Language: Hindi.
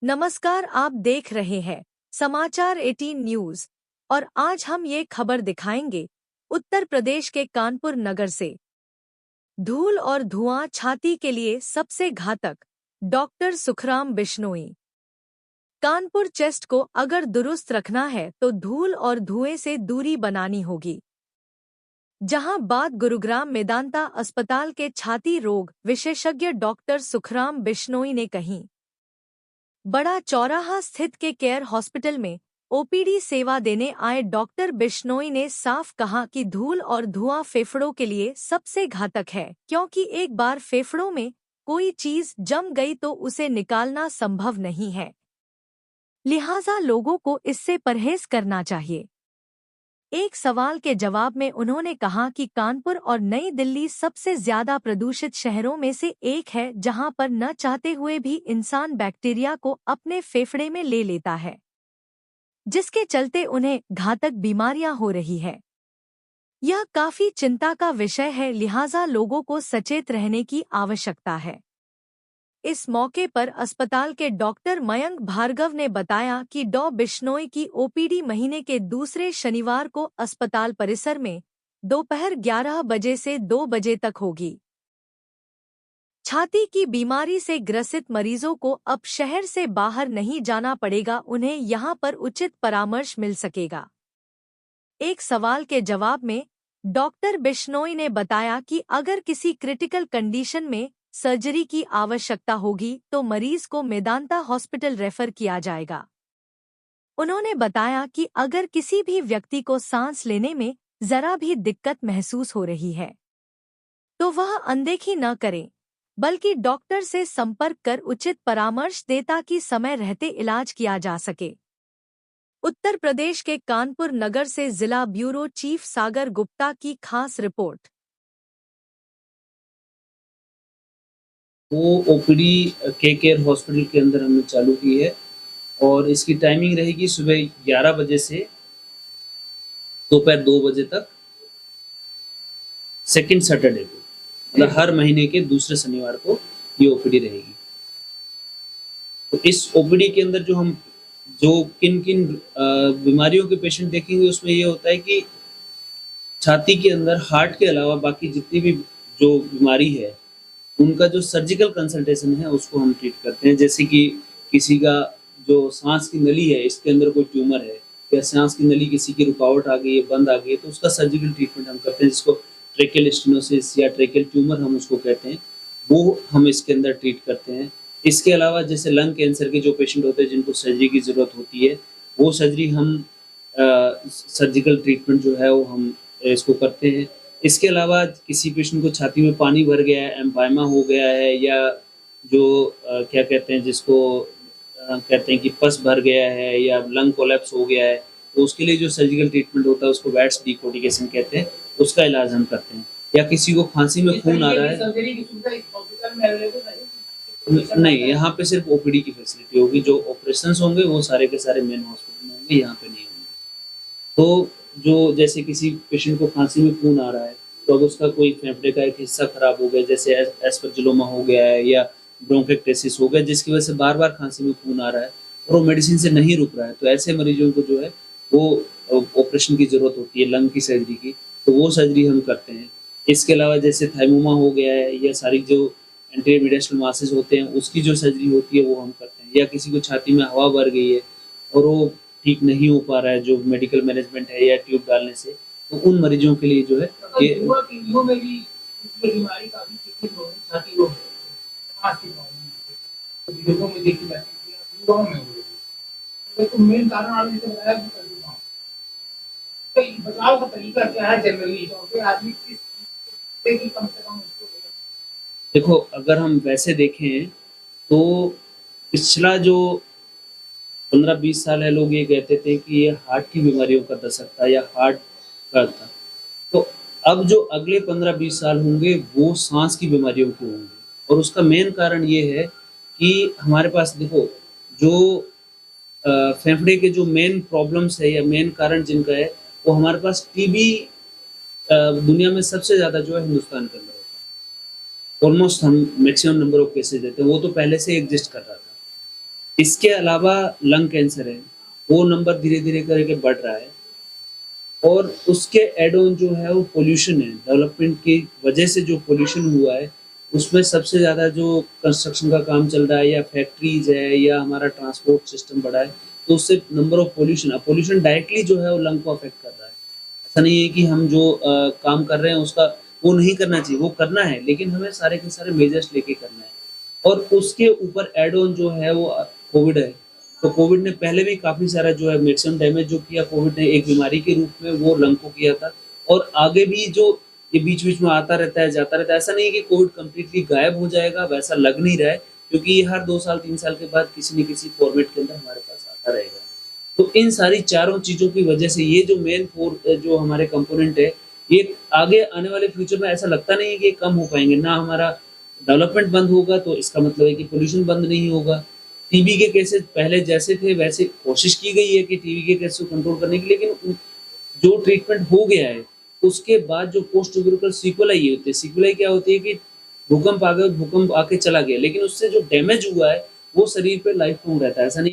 नमस्कार, आप देख रहे हैं समाचार 18 न्यूज और आज हम ये खबर दिखाएंगे उत्तर प्रदेश के कानपुर नगर से। धूल और धुआं छाती के लिए सबसे घातक, डॉक्टर सुखराम बिश्नोई। कानपुर चेस्ट को अगर दुरुस्त रखना है तो धूल और धुएं से दूरी बनानी होगी। जहां बात गुरुग्राम मेदांता अस्पताल के छाती रोग विशेषज्ञ डॉक्टर सुखराम बिश्नोई ने कही। बड़ा चौराहा स्थित के केयर हॉस्पिटल में ओपीडी सेवा देने आए डॉक्टर बिश्नोई ने साफ कहा कि धूल और धुआं फेफड़ों के लिए सबसे घातक है, क्योंकि एक बार फेफड़ों में कोई चीज जम गई तो उसे निकालना संभव नहीं है। लिहाजा लोगों को इससे परहेज करना चाहिए। एक सवाल के जवाब में उन्होंने कहा कि कानपुर और नई दिल्ली सबसे ज्यादा प्रदूषित शहरों में से एक है, जहां पर न चाहते हुए भी इंसान बैक्टीरिया को अपने फेफड़े में ले लेता है, जिसके चलते उन्हें घातक बीमारियां हो रही है। यह काफी चिंता का विषय है, लिहाजा लोगों को सचेत रहने की आवश्यकता है। इस मौके पर अस्पताल के डॉक्टर मयंक भार्गव ने बताया कि डॉ बिश्नोई की ओपीडी महीने के दूसरे शनिवार को अस्पताल परिसर में दोपहर 11 बजे से 2 बजे तक होगी। छाती की बीमारी से ग्रसित मरीजों को अब शहर से बाहर नहीं जाना पड़ेगा, उन्हें यहां पर उचित परामर्श मिल सकेगा। एक सवाल के जवाब में डॉक्टर बिश्नोई ने बताया कि अगर किसी क्रिटिकल कंडीशन में सर्जरी की आवश्यकता होगी तो मरीज को मेदांता हॉस्पिटल रेफर किया जाएगा। उन्होंने बताया कि अगर किसी भी व्यक्ति को सांस लेने में जरा भी दिक्कत महसूस हो रही है तो वह अनदेखी न करे, बल्कि डॉक्टर से संपर्क कर उचित परामर्श दे ताकि समय रहते इलाज किया जा सके। उत्तर प्रदेश के कानपुर नगर से जिला ब्यूरो चीफ सागर गुप्ता की खास रिपोर्ट। वो ओपीडी के केयर हॉस्पिटल के अंदर हमने चालू की है और इसकी टाइमिंग रहेगी सुबह 11 बजे से दोपहर 2 बजे तक, सेकंड सैटरडे को, मतलब हर महीने के दूसरे शनिवार को ये ओपीडी रहेगी। तो इस ओपीडी के अंदर जो किन किन बीमारियों के पेशेंट देखेंगे उसमें ये होता है कि छाती के अंदर हार्ट के अलावा बाकी जितनी भी जो बीमारी है उनका जो सर्जिकल कंसल्टेशन है उसको हम ट्रीट करते हैं। जैसे कि किसी का जो सांस की नली है इसके अंदर कोई ट्यूमर है या सांस की नली किसी की रुकावट आ गई है, बंद आ गई है, तो उसका सर्जिकल ट्रीटमेंट हम करते हैं, जिसको ट्रेकियल स्टेनोसिस या ट्रेकियल ट्यूमर हम उसको कहते हैं, वो हम इसके अंदर ट्रीट करते हैं। इसके अलावा जैसे लंग कैंसर के जो पेशेंट होते हैं जिनको सर्जरी की ज़रूरत होती है, वो सर्जरी हम सर्जिकल ट्रीटमेंट जो है वो हम इसको करते हैं। इसके अलावा किसी पेशेंट को छाती में पानी भर गया है, एम्फाइमा हो गया है, या जो क्या कहते हैं जिसको कहते हैं कि पस भर गया है या लंग कोलैप्स हो गया है, तो उसके लिए जो सर्जिकल ट्रीटमेंट होता है उसको वैट्स डिकोर्टिकेशन कहते हैं, उसका इलाज हम करते हैं। या किसी को खांसी में खून आ रहा है, नहीं, यहाँ पे सिर्फ ओपीडी की फैसिलिटी होगी। जो ऑपरेशंस होंगे वो सारे के सारे मेन हॉस्पिटल में होंगे, यहाँ पे नहीं होंगे। तो जो जैसे किसी पेशेंट को खांसी में खून आ रहा है तो अब उसका कोई फेफड़े का एक हिस्सा खराब हो गया, जैसे एस्परजिलोमा हो गया है या ब्रोंकेक्टेसिस हो गया, जिसकी वजह से बार बार खांसी में खून आ रहा है और वो मेडिसिन से नहीं रुक रहा है, तो ऐसे मरीजों को जो है वो ऑपरेशन की ज़रूरत होती है, लंग की सर्जरी की, तो वो सर्जरी हम करते हैं। इसके अलावा जैसे थाइमोमा हो गया है या सारी जो एंटीमिडेस्टल मासेस होते हैं उसकी जो सर्जरी होती है वो हम करते हैं। या किसी को छाती में हवा भर गई है और वो ठीक नहीं हो पा रहा है जो मेडिकल मैनेजमेंट है या ट्यूब डालने से, तो उन मरीजों के लिए जो है ये मेन कारण बचाव का तरीका क्या है जनरली तो आदमी किस कम से कम। देखो, अगर हम वैसे देखें तो पिछला जो 15-20 साल है, लोग ये कहते थे कि ये हार्ट की बीमारियों का दशक था या हार्ट का था, तो अब जो अगले 15-20 साल होंगे वो सांस की बीमारियों के होंगे। और उसका मेन कारण ये है कि हमारे पास देखो जो फेफड़े के जो मेन प्रॉब्लम्स है या मेन कारण जिनका है, वो हमारे पास टीबी दुनिया में सबसे ज़्यादा जो है हिंदुस्तान के अंदर होता है। ऑलमोस्ट हम मैक्सिमम नंबर ऑफ केसेज देते हैं, वो तो पहले से एग्जिस्ट कर रहा था। इसके अलावा लंग कैंसर है, वो नंबर धीरे-धीरे करके बढ़ रहा है और उसके ऐड ऑन जो है वो पॉल्यूशन है। डेवलपमेंट की वजह से जो पॉल्यूशन हुआ है, उसमें सबसे ज़्यादा जो कंस्ट्रक्शन का काम चल रहा है या फैक्ट्रीज़ है या हमारा ट्रांसपोर्ट सिस्टम बढ़ा है, तो उससे नंबर ऑफ पॉल्यूशन डायरेक्टली जो है वो लंग को अफ़ेक्ट कर रहा है। ऐसा नहीं है कि हम जो काम कर रहे हैं उसका वो नहीं करना चाहिए, वो करना है, लेकिन हमें सारे के सारे मेजर्स लेके करना है। और उसके ऊपर ऐड ऑन जो है वो कोविड है। तो कोविड ने पहले भी काफ़ी सारा जो है मैक्सिमम डैमेज जो किया कोविड ने एक बीमारी के रूप में वो लंग को किया था और आगे भी जो ये बीच-बीच में आता रहता है, जाता रहता है। ऐसा नहीं है कि कोविड कंप्लीटली गायब हो जाएगा, वैसा लग नहीं रहा है क्योंकि ये हर 2 साल, 3 साल के बाद किसी न किसी फॉर्मेट के अंदर हमारे पास आता रहेगा। तो इन सारी चारों चीज़ों की वजह से ये जो मेन जो हमारे कंपोनेंट है, ये आगे आने वाले फ्यूचर में ऐसा लगता नहीं है कि ये कम हो पाएँगे। ना हमारा डेवलपमेंट बंद होगा तो इसका मतलब है कि पॉल्यूशन बंद नहीं होगा। टीबी के केसेज़ पहले जैसे थे वैसे कोशिश की गई है कि टीबी के केस को कंट्रोल करने की, लेकिन जो ट्रीटमेंट हो गया है, उसके बाद जो पोस्ट ट्यूबरकुलर सीक्वेलाई ये होती है। सीक्वेलाई क्या होती है कि भूकंप आ गया, भूकंप आके चला गया, लेकिन उससे जो डैमेज हुआ है, वो शरीर पे लाइफ टाइम रहता है। ऐसा नहीं